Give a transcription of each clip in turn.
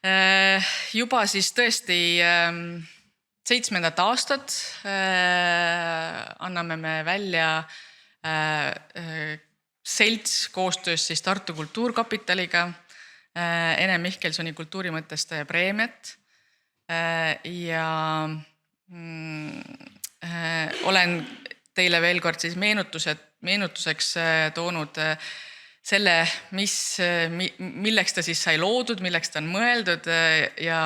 Juba siis tõesti 7. aastat anname me välja selts koostöös siis Tartu Kultuurkapitaliga Ene Mihkelsoni kultuurimõtestaja preemiat ja olen teile veel kord siis meenutuseks toonud selle, milleks ta siis sai loodud, milleks ta on mõeldud ja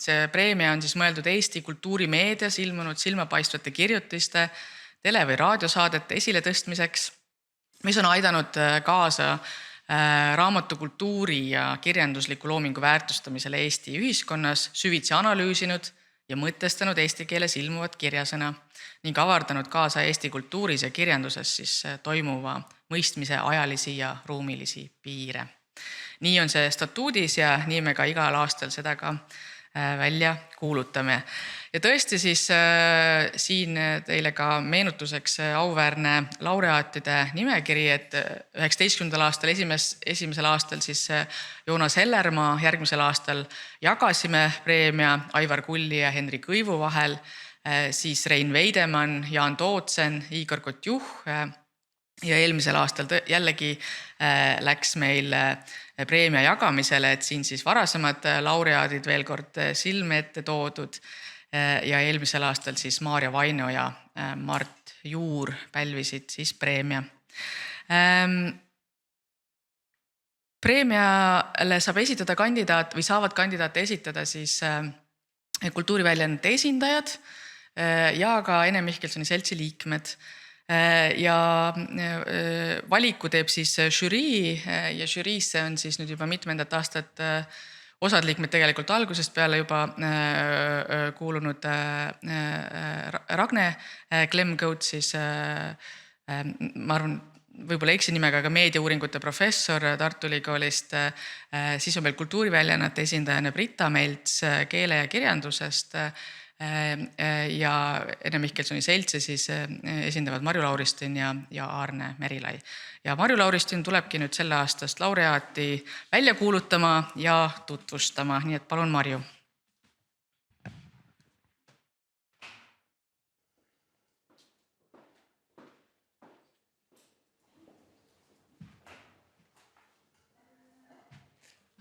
see preemia on siis mõeldud Eesti kultuurimeedias ilmunud silmapaistvate kirjutiste, tele- või raadiosaadete esiletõstmiseks, mis on aidanud kaasa raamatukultuuri ja kirjandusliku loomingu väärtustamisele Eesti ühiskonnas, süvitsi analüüsinud ja mõtestanud eesti keeles ilmuvat kirjasõna ning avardanud kaasa Eesti kultuuris ja kirjanduses siis toimuva mõistmise ajalisi ja ruumilisi piire. Nii on see statuudis ja nii me ka igal aastal seda ka välja kuulutame. Ja tõesti siis siin teile ka meenutuseks auväärne laureaatide nimekiri, et 19. aastal, esimesel aastal siis Joonas Hellermaa, järgmisel aastal jagasime preemia Aivar Kulli ja Henri Kõivu vahel, siis Rein Veidemann, Jaan Tootsen, Igor Kotjuh ja eelmisel aastal jällegi läks meil preemia jagamisele, et siin siis varasemad laureaadid veel kord silme ette toodud ja eelmisel aastal siis Maarja Vaino ja Mart Juur pälvisid siis preemia. Preemiale saab esitada kandidaat või saavad kandidaate esitada siis kultuuriväljaannete esindajad ja ka Ene Mihkelsoni seltsi liikmed. Ja valiku teeb siis žürii ja žüriisse on siis nüüd juba mitmendat aastat osad liikmed tegelikult algusest peale juba kuulunud Ragne Klemgõud, siis ma arvan, võib-olla eksin nimega, aga meediauuringute professor Tartu Ülikoolist, siis on meil kultuuriväljaannete esindajana Britta Melts keele ja kirjandusest ja Ene Mihkelsoni seltsi siis esindavad Marju Lauristin ja Aarne Merilai. Ja Marju Lauristin tulebki nüüd selle aastast laureaati välja kuulutama ja tutvustama, nii et palun Marju.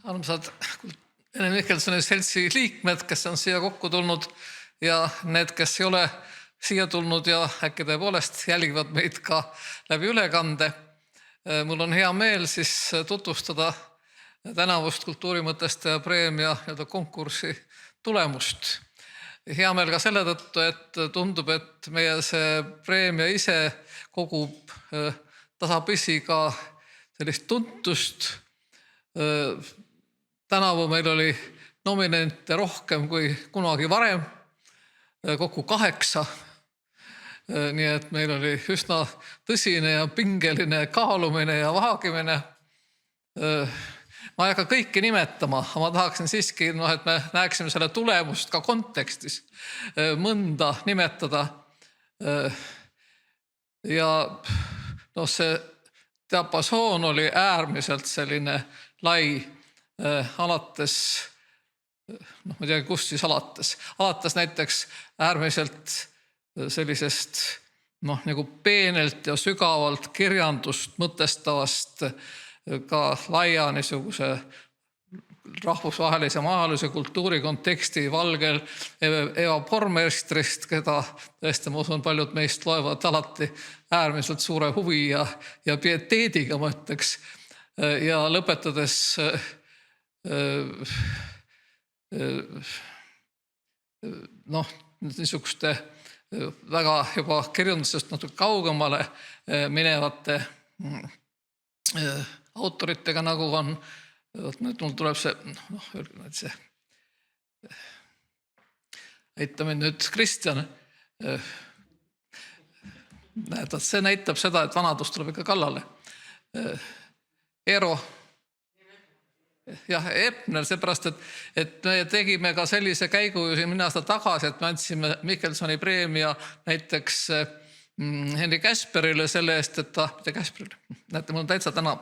Armsad Ene Mihkelsoni seltsi liikmed, kes on siia kokku tulnud ja need, kes ei ole siia tulnud ja äkki tõepoolest jälgivad meid ka läbi ülekande. Mul on hea meel siis tutvustada tänavust kultuurimõtestaja preemia konkursi tulemust. Hea meel ka selle tõttu, et tundub, et meie see preemia ise kogub tasapisi ka sellist tuntust. Tänavu meil oli nominente rohkem kui kunagi varem, kokku 8. Nii et meil oli üsna tõsine ja pingeline kaalumine ja vaagimine. Ma ei hakka kõiki nimetama, aga ma tahaksin siiski, et me näeksime selle tulemust ka kontekstis mõnda nimetada. Ja see diapasoon oli äärmiselt selline lai, alates, ma ei tea, kust siis alates näiteks äärmiselt sellisest nagu peenelt ja sügavalt kirjandust mõtestavast ka laia niisuguse rahvusvahelise majalise kultuuri konteksti valgel Eva Pormestrist, keda tõesti ma usun paljud meist loevad alati äärmiselt suure huvi ja pieteediga, ma ütleks, ja lõpetades niisuguste väga juba kirjandusest natuke kaugemale minevate autoritega, nagu on, nüüd mul tuleb see aita mind nüüd Kristjan. See näitab seda, et vanadus tuleb ikka kallale. Eero. Jah, Epner, seepärast, et me tegime ka sellise käigu mõni aasta tagasi, et me andsime Mihkelsoni preemia näiteks Henri Käsperile selle eest, et ta, mitte Käsperile, näete, mul on täitsa täna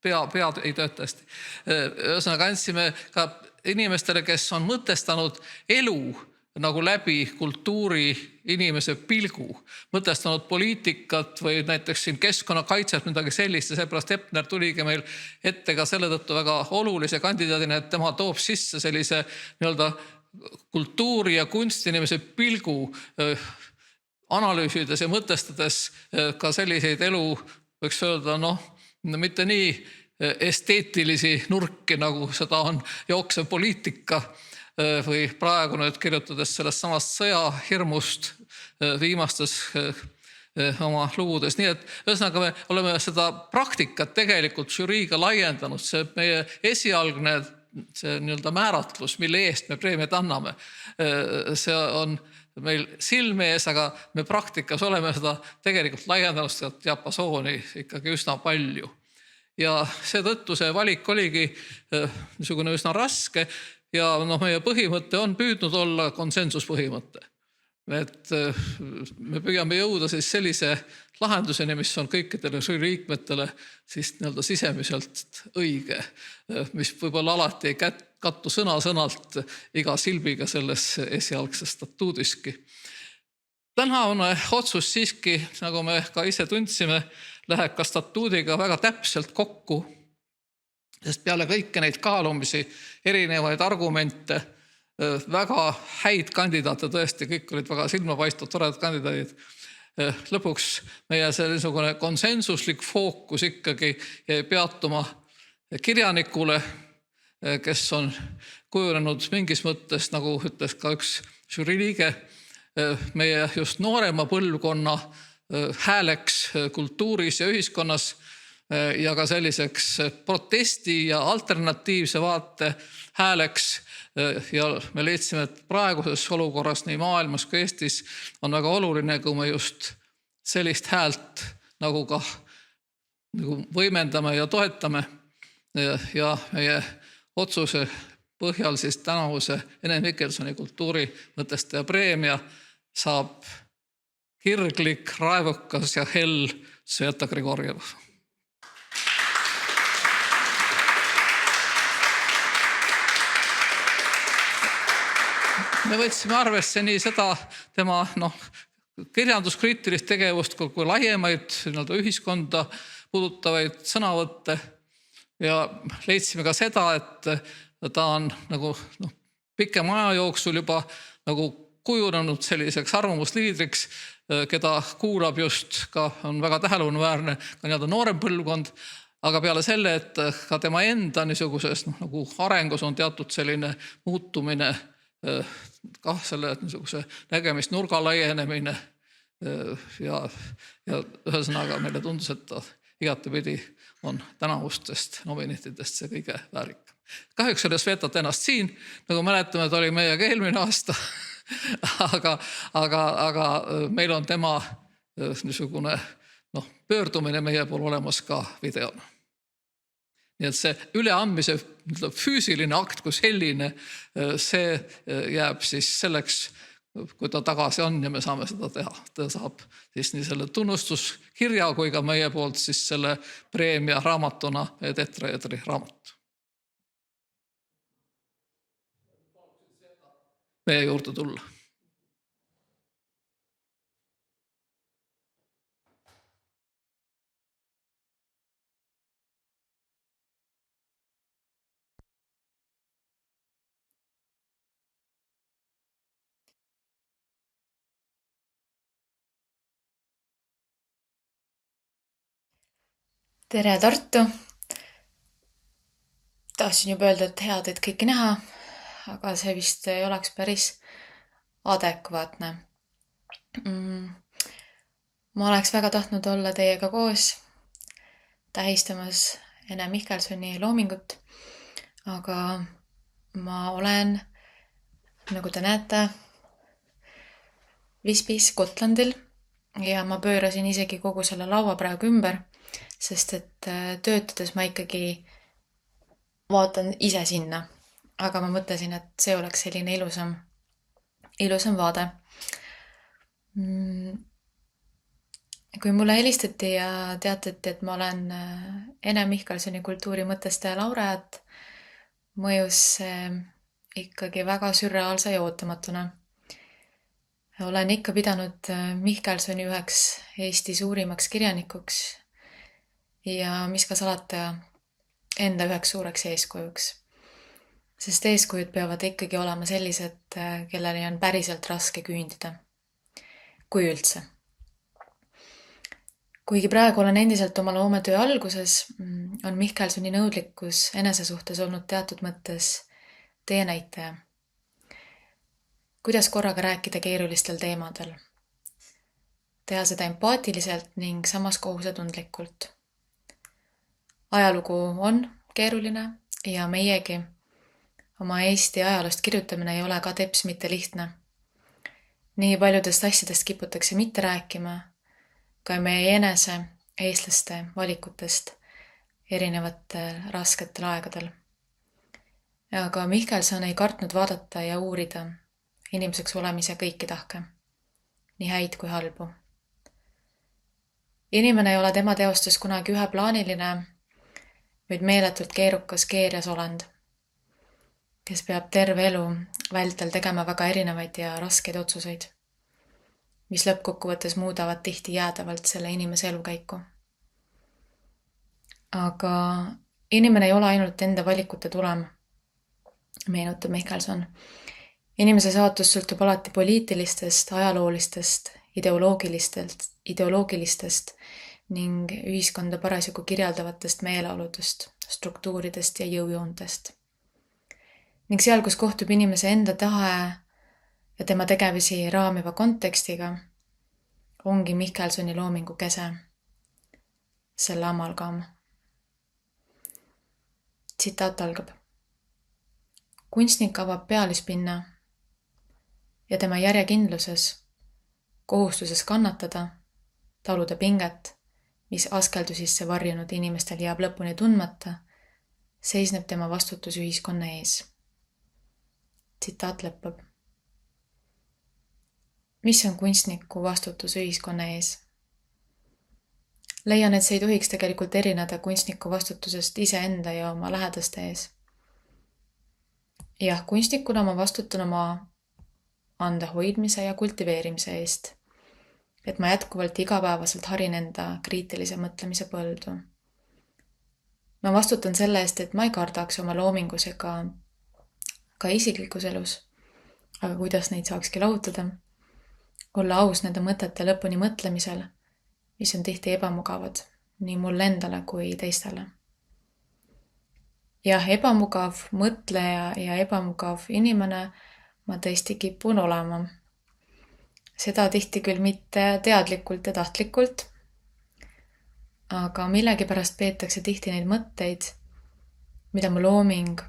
pead ei tööta hästi. Ühesõnaga andsime ka inimestele, kes on mõtestanud elu nagu läbi kultuuri inimese pilgu, mõtestanud poliitikat või näiteks siin keskkonnakaitset, midagi sellist, ja seepärast Hepner tuligi meil ette ka selle tõttu väga olulise kandidaadina, et tema toob sisse sellise nii-öelda kultuuri ja kunstinimese pilgu analüüsides ja mõtestades ka selliseid elu, võiks öelda, mitte nii esteetilisi nurki, nagu seda on jooksev poliitika või praegu nüüd kirjutades sellest samast sõjahirmust viimastes oma lugudes. Nii et ühesõnaga me oleme seda praktikat tegelikult žüriiga laiendanud. See meie esialgne nii-öelda määratlus, mille eest me preemiat anname, see on meil silme ees, aga me praktikas oleme seda tegelikult laiendanud seda diapasooni ikkagi üsna palju. Ja seetõttu see valik oligi niisugune üsna raske ja meie põhimõte on püüdnud olla konsensuspõhimõte. Et me püüame jõuda siis sellise lahenduseni, mis on kõikidele liikmetele siis nii-öelda sisemiselt õige, mis võib-olla alati ei kattu sõna-sõnalt iga silbiga selles esialgses statuudiski. Tänane otsus siiski, nagu me ka ise tundsime, läheb ka statuudiga väga täpselt kokku, sest peale kõike neid kaalumisi, erinevaid argumente, väga häid kandidaate, tõesti, kõik olid väga silmapaistvad, toredad kandidaadid. Lõpuks meie selline konsensuslik fookus ikkagi jäi peatuma kirjanikule, kes on kujunenud mingis mõttes, nagu ütles ka üks žüriiliige, meie just noorema põlvkonna hääleks kultuuris ja ühiskonnas ja ka selliseks protesti ja alternatiivse vaate hääleks. Ja me leidsime, et praeguses olukorras nii maailmas kui Eestis on väga oluline, kui me just sellist häält nagu ka võimendame ja toetame ja meie otsuse põhjal siis tänavuse Ene Mikkelsoni kultuurimõtestaja preemia saab kirglik, raevukas ja hell Sveta Grigorjev. Me võtsime arvesse nii seda tema kirjanduskriitilist tegevust kui laiemaid ühiskonda puudutavaid sõnavõtte ja leidsime ka seda, et ta on nagu pikema aja jooksul juba nagu kujunenud selliseks arvamusliidriks, keda kuulab just ka, on väga tähelepanuväärne ka noorem põlvkond, aga peale selle, et ka tema enda niisuguses nagu arengus on teatud selline muutumine, ka selle niisuguse nägemisnurga laienemine ja ühesõnaga meile tundus, et ta igatepidi on tänavustest nominitidest see kõige väärikam. Kahjuks oli Svetat ennast siin, nagu mäletame, ta oli meiega eelmine aasta, aga meil on tema niisugune pöördumine meie pool olemas ka videona. Nii et see üleandmise füüsiline akt kui selline, see jääb siis selleks, kui ta tagasi on ja me saame seda teha. Ta saab siis nii selle tunnustuskirja kui ka meie poolt siis selle preemia raamatuna tetraedri raamat. Meie juurde tulla. Tere Tartu! Tahtsin juba öelda, et hea teid kõiki näha, aga see vist ei oleks päris adekvaatne. Ma oleks väga tahtnud olla teiega koos tähistamas Ene Mikkelsoni loomingut, aga ma olen, nagu te näete, Visbys Gotlandil ja ma pöörasin isegi kogu selle laua praegu ümber, sest et töötades ma ikkagi vaatan ise sinna, aga ma mõtlesin, et see oleks selline ilusam vaade. Kui mulle helistati ja teatati, et ma olen Ene Mikkelsoni kultuurimõtestaja laureaat, mõjus see ikkagi väga sürreaalse ja ootamatuna. Olen ikka pidanud Mihkelsoni üheks Eesti suurimaks kirjanikuks ja mis ka salata enda üheks suureks eeskujuks. Sest eeskujud peavad ikkagi olema sellised, kellele on päriselt raske küündida. Kui üldse. Kuigi praegu olen endiselt oma loometöö alguses, on Mihkelsoni nõudlikkus enese suhtes olnud teatud mõttes tee näitaja. Kuidas korraga rääkida keerulistel teemadel? Teha seda empaatiliselt ning samas kohusetundlikult. Ajalugu on keeruline ja meiegi oma Eesti ajaloost kirjutamine ei ole ka teps mitte lihtne. Nii paljudest asjadest kiputakse mitte rääkima, ka meie enese eestlaste valikutest erinevatel rasketel aegadel. Aga Mihkelson ei kartnud vaadata ja uurida inimeseks olemise kõiki tahke, nii häid kui halbu. Inimene ei ole tema teostes kunagi üheplaaniline, vaid meeletult keerukas keerjas olend, kes peab terve elu vältel tegema väga erinevaid ja raskeid otsuseid, mis lõppkokkuvõttes muudavad tihti jäädavalt selle inimese elukäiku. Aga inimene ei ole ainult enda valikute tulem, meenutab Mihkelson. Inimese saatus sõltub alati poliitilistest, ajaloolistest, ideoloogilistest ning ühiskonda parasjagu kirjeldavatest meeleoludest, struktuuridest ja jõujoontest. Ning seal, kus kohtub inimese enda tahe ja tema tegevisi raamiva kontekstiga, ongi Mihkelsoni loomingu kese, selle amalgam. Tsitaat algab. Kunstnik avab pealispinna ja tema järjekindluses, kohustuses kannatada, taluda pinget, mis askeldusisse varjunud inimestel jääb lõpuni tundmata, seisneb tema vastutus ühiskonna ees. Tsitaat lõppeb. Mis on kunstniku vastutus ühiskonna ees? Leian, et see ei tohiks tegelikult erineda kunstniku vastutusest iseenda ja oma lähedaste ees. Jah, kunstnikuna ma vastutan oma ande hoidmise ja kultiveerimise eest, et ma jätkuvalt igapäevaselt harin enda kriitilise mõtlemise põldu. Ma vastutan selle eest, et ma ei kardaks oma loomingus ega ka isiklikus elus, aga kuidas neid saakski lahutada, olla aus nende mõtete lõpuni mõtlemisel, mis on tihti ebamugavad nii mulle endale kui teistele. Jah, ebamugav mõtleja ja ebamugav inimene ma tõesti kipun olema. Seda tihti küll mitte teadlikult ja tahtlikult, aga millegipärast peetakse tihti neid mõtteid, mida mu looming,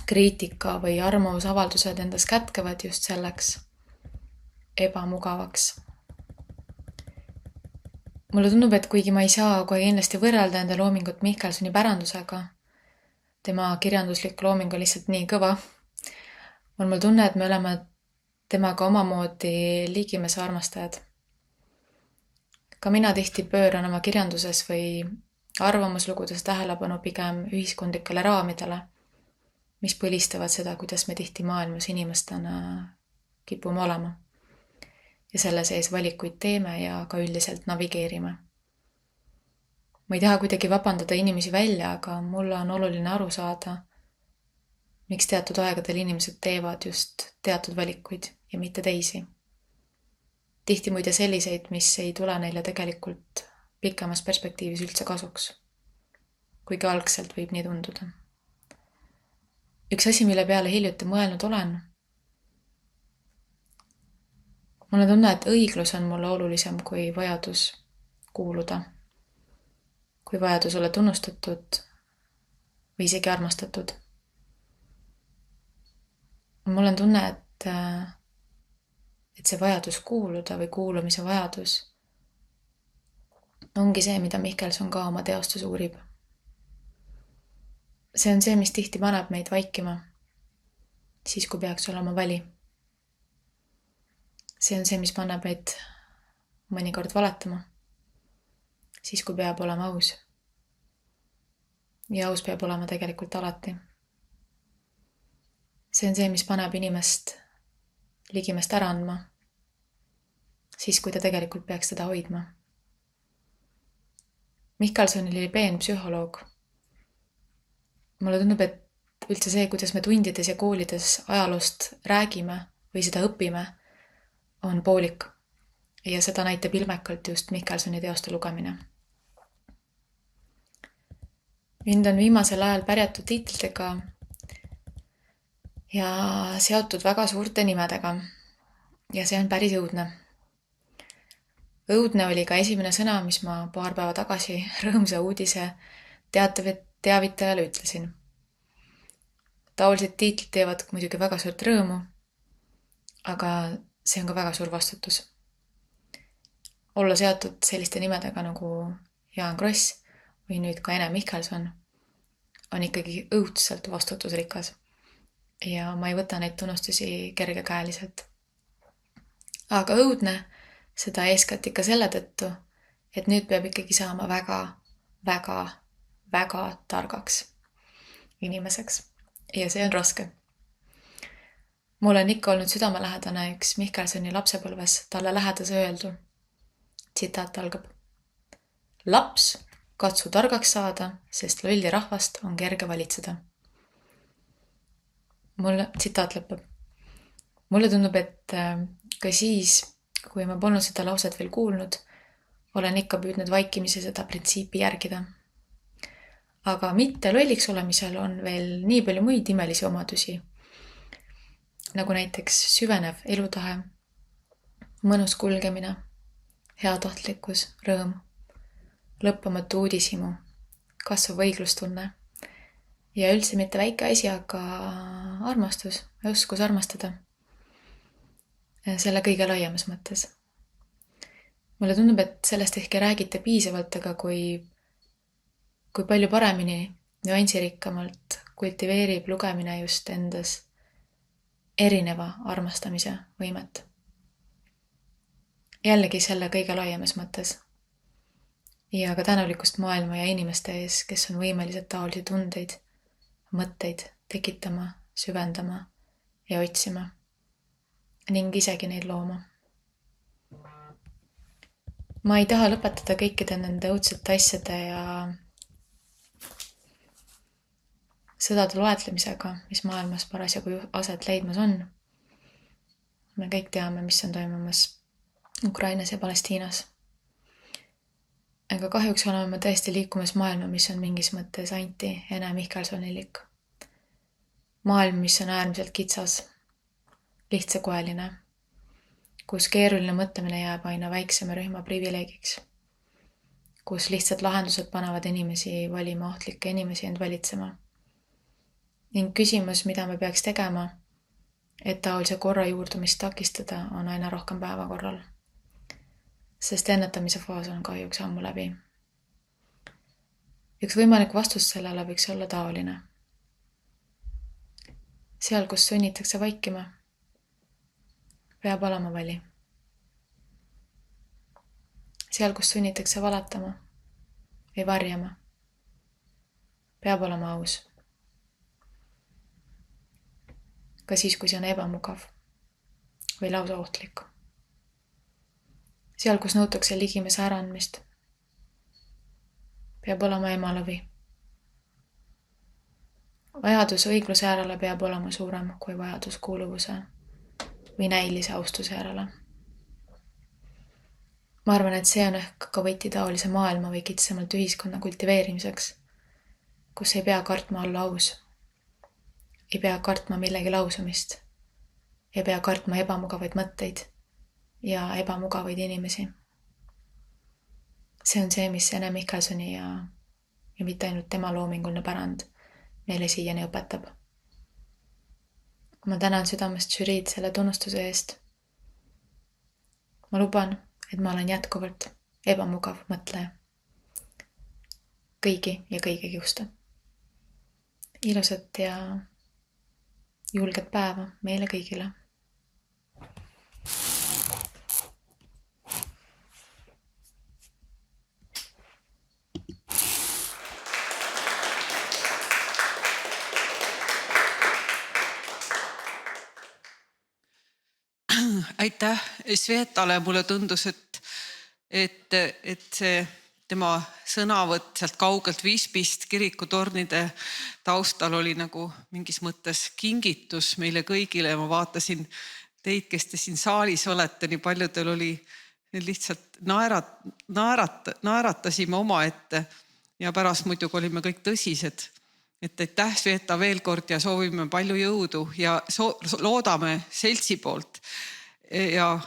kriitika või arvamusavaldused endas kätkevad just selleks ebamugavaks. Mulle tundub, et kuigi ma ei saa kohe kindlasti võrrelda enda loomingut Mihkelsoni pärandusega, tema kirjanduslik looming on lihtsalt nii kõva, on mul tunne, et me oleme temaga omamoodi ligimese armastajad. Ka mina tihti pööran oma kirjanduses või arvamuslugudes tähelepanu pigem ühiskondlikele raamidele, mis põlistavad seda, kuidas me tihti maailmas inimestena kipume olema. Ja selle sees valikuid teeme ja ka üldiselt navigeerime. Ma ei taha kuidagi vabandada inimesi välja, aga mulle on oluline aru saada, miks teatud aegadel inimesed teevad just teatud valikuid ja mitte teisi. Tihti muide selliseid, mis ei tule neile tegelikult pikemas perspektiivis üldse kasuks, kuigi algselt võib nii tunduda. Üks asi, mille peale hiljuti mõelnud olen, mulle tunne, et õiglus on mulle olulisem kui vajadus kuuluda, kui vajadus olla tunnustatud või isegi armastatud. Mul on tunne, et see vajadus kuuluda või kuulumise vajadus ongi see, mida Mihkelson ka oma teostes uurib. See on see, mis tihti paneb meid vaikima, siis kui peaks olema vali. See on see, mis paneb meid mõnikord valetama, siis kui peab olema aus. Ja aus peab olema tegelikult alati. see on see, mis paneb inimest ligimest ära andma, siis kui ta tegelikult peaks teda hoidma. Michelson oli peenpsühholoog. Mulle tundub, et üldse see, kuidas me tundides ja koolides ajaloost räägime või seda õpime, on poolik. Ja seda näitab ilmekalt just Michelsoni teoste lugemine. Mind on viimasel ajal pärjatud tiitlitega ja seotud väga suurte nimedega. Ja see on päris õudne. Õudne oli ka esimene sõna, mis ma paar päeva tagasi rõõmsa uudise teavitajale ütlesin. Taolised tiitlid teevad muidugi väga suurt rõõmu, aga see on ka väga suur vastutus. Olla seotud selliste nimedega nagu Jaan Kross või nüüd ka Ene Michelson on ikkagi õudselt vastutusrikas ja ma ei võta neid tunnustusi kergekäeliselt. Aga õudne seda eeskätt ikka selle tõttu, et nüüd peab ikkagi saama väga, väga, väga targaks inimeseks. Ja see on raske. Mul on ikka olnud südamelähedane üks Michelsoni lapsepõlves talle lähedase öeldu. Tsitaat algab. Laps, katsu targaks saada, sest lolli rahvast on kerge valitseda. Tsitaat lõpeb. Mulle tundub, et ka siis, kui ma polnud seda lauset veel kuulnud, olen ikka püüdnud vaikimise seda printsiipi järgida. Aga mitte lolliks olemisel on veel nii palju muid imelisi omadusi, nagu näiteks süvenev elutahe, mõnus kulgemine, heatahtlikkus, rõõm, lõppamatu uudishimu, kasvav õiglustunne ja üldse mitte väike asi, aga armastus ja oskus armastada. Selle kõige laiemas mõttes. Mulle tundub, et sellest ehk ei räägita piisavalt, aga kui palju paremini nüansirikkamalt kultiveerib lugemine just endas erineva armastamise võimet. Jällegi selle kõige laiemas mõttes. Ja ka tänulikust maailma ja inimeste ees, kes on võimelised taolisi tundeid, mõtteid tekitama, süvendama ja otsima. Ning isegi neid looma. Ma ei taha lõpetada kõikide nende õudsete asjade ja sõdade loetlemisega, mis maailmas parasjagu aset leidmas on. Me kõik teame, mis on toimumas Ukrainas ja Palestiinas. Aga kahjuks oleme tõesti liikumas maailma, mis on mingis mõttes anti Ene Michelsonilik. Maailm, mis on äärmiselt kitsas, lihtsakoeline, kus keeruline mõtlemine jääb aina väiksema rühma privileegiks, kus lihtsad lahendused panevad inimesi valima ohtlikke inimesi end valitsema. Ning küsimus, mida me peaks tegema, et taolise korra juurdumist takistada, on aina rohkem päevakorral. Sest ennetamise faas on kahjuks ammu läbi. Üks võimalik vastus sellele võiks olla taoline. Seal, kus sunnitakse vaikima, peab olema vali. Seal, kus sunnitakse valetama või varjama, peab olema aus. Ka siis, kui see on ebamugav või lausa ohtlik. Seal, kus nõutakse ligimese äraandmist, peab olema emalõvi. Vajadus õigluse järele peab olema suurem kui vajadus kuuluvuse või näilise austuse järele. Ma arvan, et see on ehk ka võti taolise maailma või kitsamalt ühiskonna kultiveerimiseks, kus ei pea kartma olla aus. Ei pea kartma millegi lausumist. Ei pea kartma ebamugavaid mõtteid ja ebamugavaid inimesi. See on see, mis Ene Michelsoni ja mitte ainult tema loominguline pärand meile siiani õpetab. Ma tänan südamest žüriid selle tunnustuse eest. Ma luban, et ma olen jätkuvalt ebamugav mõtleja. Kõigi ja kõige kiusta. Ilusat ja julget päeva meile kõigile. Aitäh Svetale, mulle tundus, et see tema sõnavõtt sealt kaugelt Visbist kirikutornide taustal oli nagu mingis mõttes kingitus meile kõigile. Ma vaatasin teid, kes te siin saalis olete, nii paljudel oli lihtsalt naeratasime omaette ja pärast muidugi olime kõik tõsised. Et aitäh Sveta veel kord ja soovime palju jõudu ja loodame seltsi poolt ja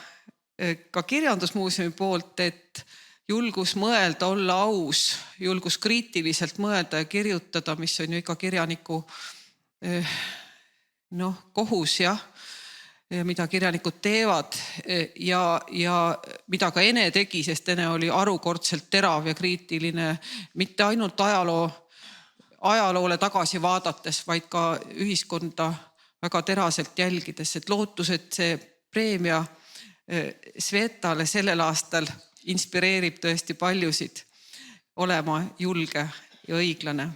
ka Kirjandusmuuseumi poolt, et julgus mõelda, olla aus, julgus kriitiliselt mõelda ja kirjutada, mis on ju ikka kirjaniku kohus, mida kirjanikud teevad ja mida ka Ene tegi, sest Ene oli harukordselt terav ja kriitiline, mitte ainult ajaloole tagasi vaadates, vaid ka ühiskonda väga teraselt jälgides. Et lootus, et see preemia Svetale sellel aastal inspireerib tõesti paljusid olema julge ja õiglane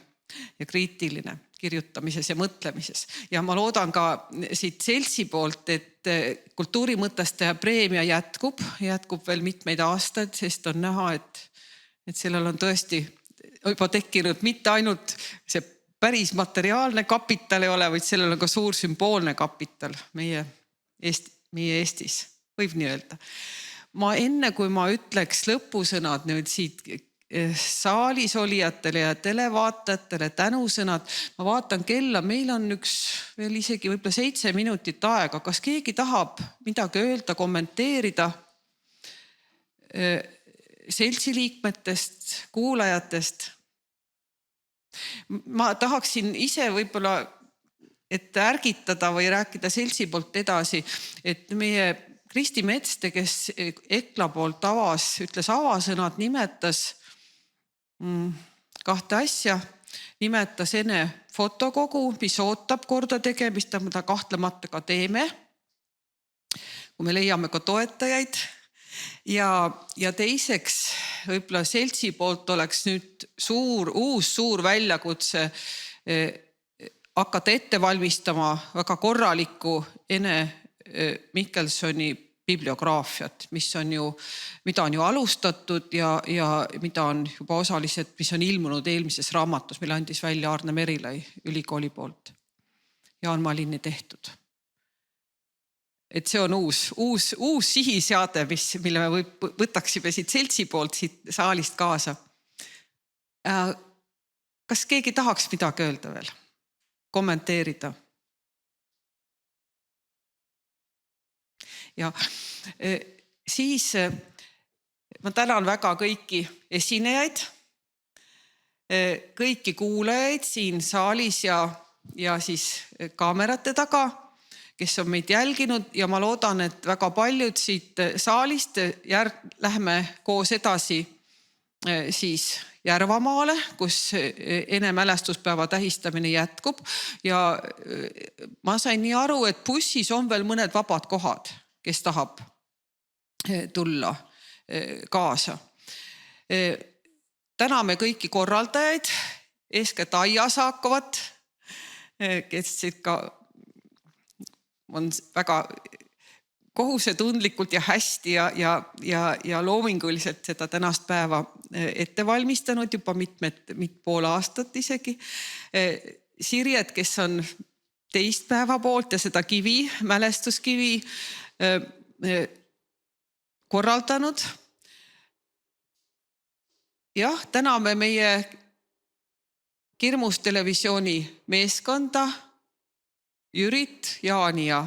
ja kriitiline kirjutamises ja mõtlemises. Ja ma loodan ka siit seltsi poolt, et kultuurimõtestaja preemia jätkub veel mitmeid aastaid, sest on näha, et sellel on tõesti juba tekkinud mitte ainult see päris materiaalne kapital ei ole, vaid sellel on ka suur sümboolne kapital meie Eestis, võib nii öelda. Ma enne, kui ma ütleks lõpusõnad nüüd siit saalis olijatele ja televaatajatele, tänusõnad, ma vaatan kella, meil on veel isegi võib-olla 7 minutit aega. Kas keegi tahab midagi öelda, kommenteerida seltsi liikmetest, kuulajatest? Ma tahaksin ise võib-olla, et ärgitada või rääkida seltsi poolt edasi, et meie Kristi Metste, kes Ekla poolt ütles avasõnad, nimetas 2 asja. Nimetas Ene fotokogu, mis ootab korda tegemist, mida kahtlemata ka teeme, kui me leiame ka toetajaid. Ja teiseks võib-olla seltsi poolt oleks nüüd suur väljakutse hakata ette valmistama väga korralikku Ene Mikkelsoni bibliograafiat, mida on ju alustatud ja mida on juba osalised, mis on ilmunud eelmises raamatus, mille andis välja Arne Merilai ülikooli poolt. Jaan Malini tehtud. Et see on uus sihiseade, mille me võtaksime siit seltsi poolt, siit saalist kaasa. Kas keegi tahaks midagi öelda veel? Kommenteerida? Ja siis ma tänan väga kõiki esinejaid, kõiki kuulajaid siin saalis ja siis kaamerate taga, kes on meid jälginud ja ma loodan, et väga paljud siit saalist lähme koos edasi siis Järvamaale, kus Ene mälestuspäeva tähistamine jätkub ja ma sain nii aru, et bussis on veel mõned vabad kohad, kes tahab tulla kaasa. Täname kõiki korraldajaid, eeskätt Aija Saakovat, kes ka on väga kohusetundlikult ja hästi ja loominguliselt seda tänast päeva ette valmistanud juba pool aastat isegi. Sirjet, kes on teist päeva poolt ja seda mälestuskivi korraldanud. Jah, täname meie Kirmus televisiooni meeskonda, Jürit, Jaani ja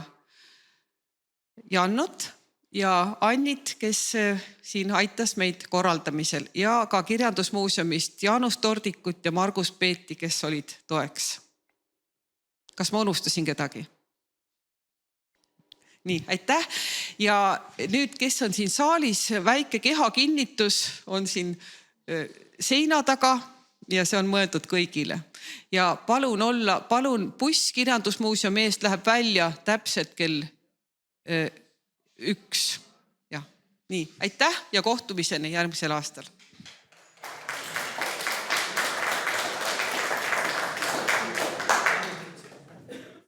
Jannut ja Annit, kes siin aitas meid korraldamisel ja ka Kirjandusmuuseumist Jaanus Tordikut ja Margus Peeti, kes olid toeks. Kas ma unustasin kedagi? Nii, aitäh. Ja nüüd, kes on siin saalis, väike kehakinnitus on siin seina taga ja see on mõeldud kõigile. Ja palun buss Kirjandusmuuseumi eest läheb välja täpselt kell 1. Ja, nii, aitäh ja kohtumiseni järgmisel aastal.